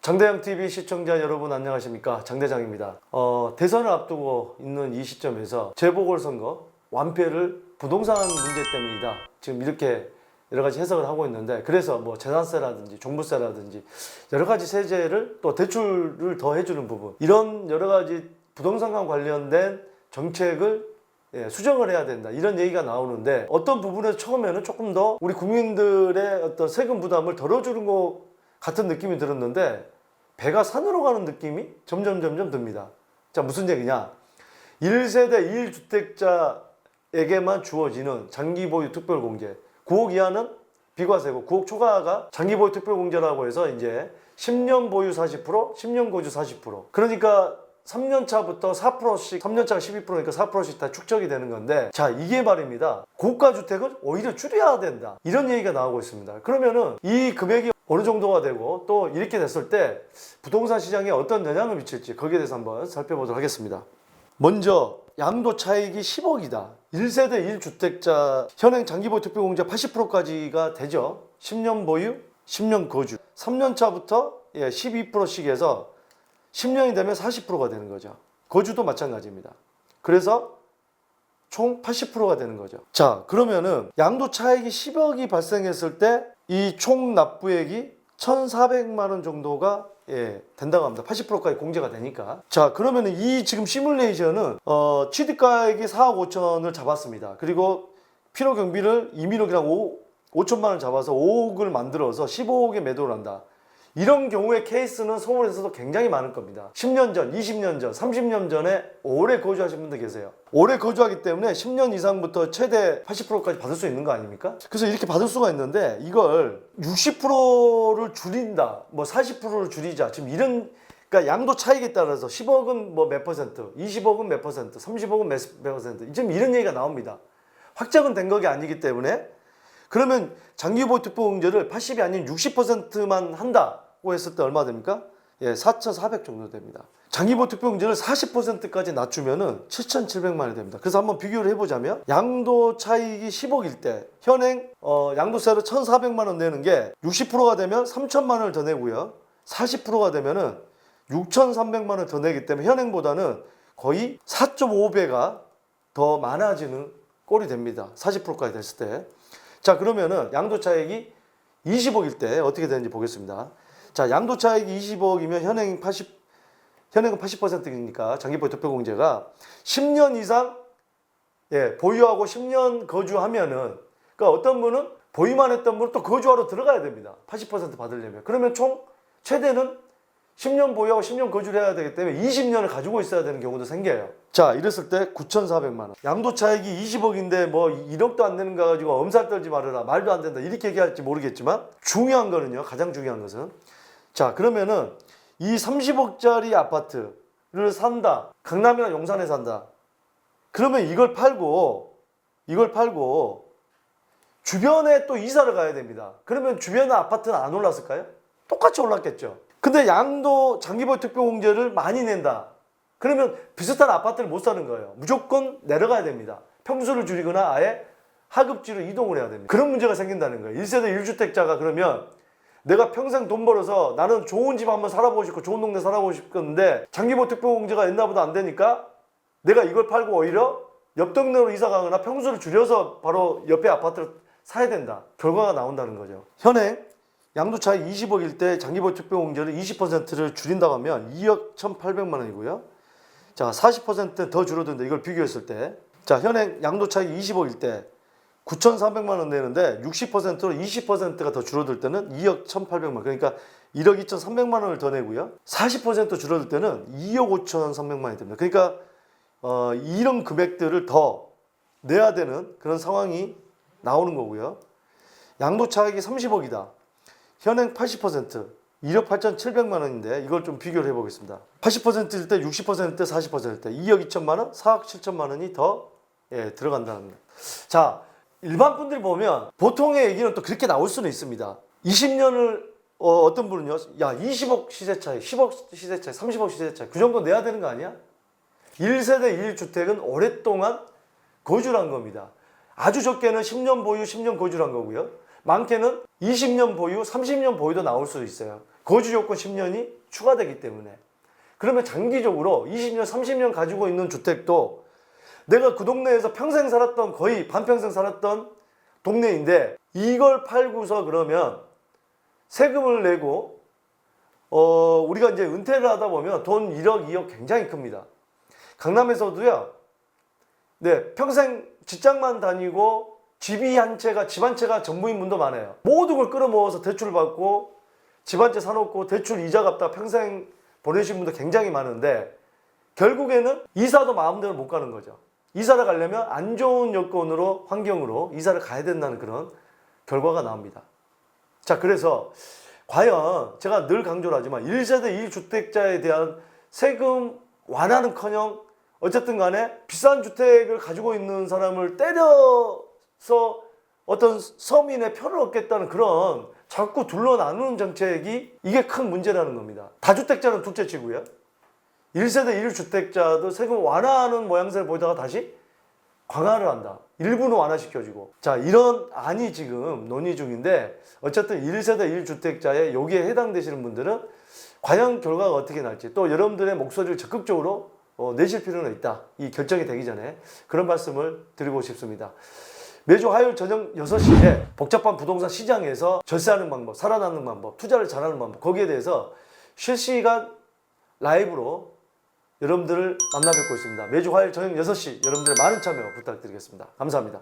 장대장TV 시청자 여러분 안녕하십니까, 장대장입니다. 대선을 앞두고 있는 이 시점에서 재보궐선거 완패를 부동산 문제 때문이다, 지금 이렇게 여러 가지 해석을 하고 있는데, 그래서 뭐 재산세라든지 종부세라든지 여러 가지 세제를 또 대출을 더 해주는 부분, 이런 여러 가지 부동산과 관련된 정책을 수정을 해야 된다, 이런 얘기가 나오는데, 어떤 부분에서 처음에는 조금 더 우리 국민들의 어떤 세금 부담을 덜어주는 것 같은 느낌이 들었는데, 배가 산으로 가는 느낌이 점점 듭니다. 자, 무슨 얘기냐? 1세대 1주택자에게만 주어지는 장기보유 특별공제, 9억 이하는 비과세고 9억 초과가 장기보유 특별공제라고 해서 이제 10년 보유 40%, 10년 거주 40%. 그러니까 3년 차부터 4%씩, 3년 차가 12%니까 4%씩 다 축적이 되는 건데, 자, 이게 말입니다. 고가 주택을 오히려 줄여야 된다, 이런 얘기가 나오고 있습니다. 그러면은 이 금액이 어느 정도가 되고, 또 이렇게 됐을 때 부동산 시장에 어떤 영향을 미칠지, 거기에 대해서 한번 살펴보도록 하겠습니다. 먼저 양도 차익이 10억이다. 1세대 1주택자 현행 장기보유 특별공제 80%까지가 되죠. 10년 보유, 10년 거주. 3년 차부터 12%씩 해서 10년이 되면 40%가 되는 거죠. 거주도 마찬가지입니다. 그래서 총 80%가 되는 거죠. 자, 그러면은 양도 차익이 10억이 발생했을 때 이 총 납부액이 1,400만 원 정도가 된다고 합니다. 80%까지 공제가 되니까. 자, 그러면은 이 지금 시뮬레이션은 취득가액이 4억 5천을 잡았습니다. 그리고 필요 경비를 이민호기랑 5천만 원 잡아서 5억을 만들어서 15억에 매도를 한다. 이런 경우의 케이스는 서울에서도 굉장히 많을 겁니다. 10년 전, 20년 전, 30년 전에 오래 거주하신 분들 계세요. 오래 거주하기 때문에 10년 이상부터 최대 80%까지 받을 수 있는 거 아닙니까? 그래서 이렇게 받을 수가 있는데, 이걸 60%를 줄인다, 뭐 40%를 줄이자, 지금 이런, 그러니까 양도 차익에 따라서 10억은 뭐 몇 퍼센트, 20억은 몇 퍼센트, 30억은 몇 퍼센트, 지금 이런 얘기가 나옵니다. 확정은 된 것이 아니기 때문에. 그러면 장기보유 특별공제를 80이 아닌 60%만 한다고 했을 때 얼마 됩니까? 4,400 정도 됩니다. 장기보유 특별공제를 40%까지 낮추면은 7,700만 원이 됩니다. 그래서 한번 비교를 해보자면, 양도 차익이 10억일 때 현행 양도세를 1,400만 원 내는 게 60%가 되면 3,000만 원을 더 내고요. 40%가 되면은 6,300만 원을 더 내기 때문에 현행보다는 거의 4.5배가 더 많아지는 꼴이 됩니다. 40%까지 됐을 때. 자, 그러면은 양도차익이 20억일 때 어떻게 되는지 보겠습니다. 자, 양도차익이 20억이면 현행은 80%니까 장기보유 특별공제가 10년 이상 보유하고 10년 거주하면은, 그러니까 어떤 분은 보유만 했던 분은 또 거주하러 들어가야 됩니다. 80% 받으려면. 그러면 총 최대는 10년 보유하고 10년 거주를 해야 되기 때문에 20년을 가지고 있어야 되는 경우도 생겨요. 자, 이랬을 때 9,400만 원. 양도 차익이 20억인데 뭐 1억도 안 되는 거 가지고 엄살 떨지 말아라, 말도 안 된다, 이렇게 얘기할지 모르겠지만, 중요한 거는요, 가장 중요한 것은, 자, 그러면은 이 30억짜리 아파트를 산다, 강남이나 용산에 산다. 그러면 이걸 팔고 주변에 또 이사를 가야 됩니다. 그러면 주변의 아파트는 안 올랐을까요? 똑같이 올랐겠죠. 근데 양도 장기보유 특별공제를 많이 낸다. 그러면 비슷한 아파트를 못 사는 거예요. 무조건 내려가야 됩니다. 평수를 줄이거나 아예 하급지로 이동을 해야 됩니다. 그런 문제가 생긴다는 거예요. 1세대 1주택자가 그러면 내가 평생 돈 벌어서 나는 좋은 집 한번 살아보고 싶고 좋은 동네 살아보고 싶었는데, 장기보유 특별공제가 옛날보다 안 되니까 내가 이걸 팔고 오히려 옆 동네로 이사 가거나 평수를 줄여서 바로 옆에 아파트를 사야 된다. 결과가 나온다는 거죠. 현행 양도차익 20억일 때 장기보유 특별공제를 20%를 줄인다고 하면 2억 1,800만 원이고요. 자, 40% 더 줄어든다. 이걸 비교했을 때, 자, 현행 양도차익 20억일 때 9,400만 원 내는데 60%로 20%가 더 줄어들 때는 2억 1,800만 원. 그러니까 1억 2,300만 원을 더 내고요. 40% 줄어들 때는 2억 5,300만 원이 됩니다. 그러니까 이런 금액들을 더 내야 되는 그런 상황이 나오는 거고요. 양도차익이 30억이다. 현행 80%, 1억 8,700만 원인데 이걸 좀 비교를 해보겠습니다. 80%일 때, 60%일 때, 40%일 때 2억 2천만 원, 4억 7천만 원이 더 들어간다는 거예요. 자, 일반 분들이 보면 보통의 얘기는 또 그렇게 나올 수는 있습니다. 20년을 어떤 분은요, 야, 20억 시세 차이, 10억 시세 차이, 30억 시세 차이, 그 정도 내야 되는 거 아니야? 1세대 1주택은 오랫동안 거주를 한 겁니다. 아주 적게는 10년 보유, 10년 거주를 한 거고요. 많게는 20년 보유, 30년 보유도 나올 수 있어요. 거주 조건 10년이 추가되기 때문에. 그러면 장기적으로 20년, 30년 가지고 있는 주택도 내가 그 동네에서 평생 살았던, 거의 반평생 살았던 동네인데 이걸 팔고서 그러면 세금을 내고 우리가 이제 은퇴를 하다 보면 돈 1억, 2억 굉장히 큽니다. 강남에서도요. 네, 평생 직장만 다니고 집 한 채가 전부인 분도 많아요. 모든 걸 끌어모아서 대출 받고 집 한 채 사놓고 대출 이자 갚다 평생 보내신 분도 굉장히 많은데 결국에는 이사도 마음대로 못 가는 거죠. 이사를 가려면 안 좋은 여건으로, 환경으로 이사를 가야 된다는 그런 결과가 나옵니다. 자, 그래서 과연 제가 늘 강조를 하지만 1세대 1주택자에 대한 세금 완화는커녕 어쨌든 간에 비싼 주택을 가지고 있는 사람을 때려서 어떤 서민의 표를 얻겠다는 그런 자꾸 둘러 나누는 정책이 이게 큰 문제라는 겁니다. 다주택자는 둘째치고요. 1세대 1주택자도 세금 완화하는 모양새를 보이다가 다시 강화를 한다. 일부는 완화시켜주고. 자, 이런 안이 지금 논의 중인데 어쨌든 1세대 1주택자에 여기에 해당되시는 분들은 과연 결과가 어떻게 날지 또 여러분들의 목소리를 적극적으로 내실 필요는 있다. 이 결정이 되기 전에 그런 말씀을 드리고 싶습니다. 매주 화요일 저녁 6시에 복잡한 부동산 시장에서 절세하는 방법, 살아남는 방법, 투자를 잘하는 방법 거기에 대해서 실시간 라이브로 여러분들을 만나 뵙고 있습니다. 매주 화요일 저녁 6시 여러분들의 많은 참여 부탁드리겠습니다. 감사합니다.